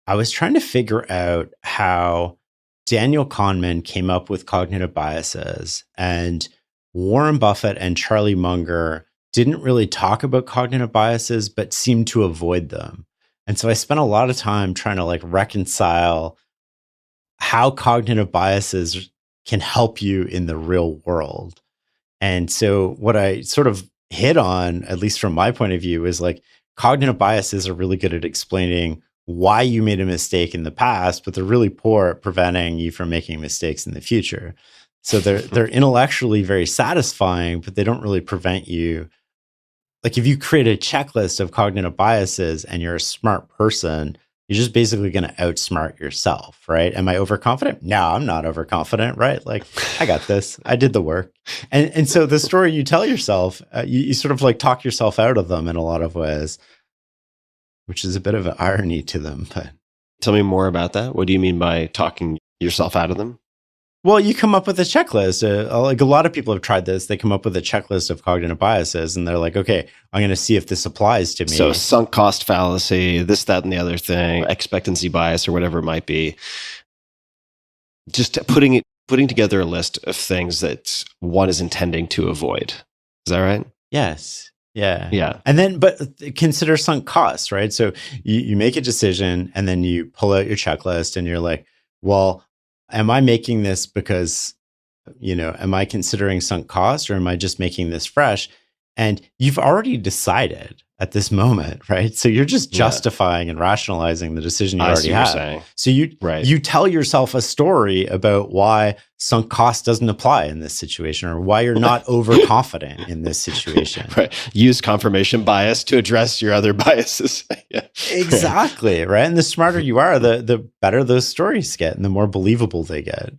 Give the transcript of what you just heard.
I was trying to figure out how Daniel Kahneman came up with cognitive biases, and Warren Buffett and Charlie Munger didn't really talk about cognitive biases, but seemed to avoid them. And so I spent a lot of time trying to like reconcile how cognitive biases can help you in the real world. And so what I sort of hit on, at least from my point of view, is like cognitive biases are really good at explaining why you made a mistake in the past, but they're really poor at preventing you from making mistakes in the future. So they're intellectually very satisfying, but they don't really prevent you. Like if you create a checklist of cognitive biases and you're a smart person, you're just basically going to outsmart yourself, right? Am I overconfident? No, I'm not overconfident, right? Like I got this. I did the work. And so the story you tell yourself, you sort of like talk yourself out of them in a lot of ways, which is a bit of an irony to them. But tell me more about that. What do you mean by talking yourself out of them? Well, you come up with a checklist. Like a lot of people have tried this. They come up with a checklist of cognitive biases, and they're like, "Okay, I'm going to see if this applies to me." So, sunk cost fallacy, this, that, and the other thing, expectancy bias, or whatever it might be. Just putting together a list of things that one is intending to avoid. Is that right? Yes. Yeah. Yeah. And then, but consider sunk costs, right? So you make a decision, and then you pull out your checklist, and you're like, "Well, am I making this because, am I considering sunk cost, or am I just making this fresh?" And you've already decided at this moment, right? So you're just justifying and rationalizing the decision you already have. So you tell yourself a story about why sunk cost doesn't apply in this situation, or why you're not overconfident in this situation. Right. Use confirmation bias to address your other biases. Yeah. Exactly, right? And the smarter you are, the better those stories get and the more believable they get.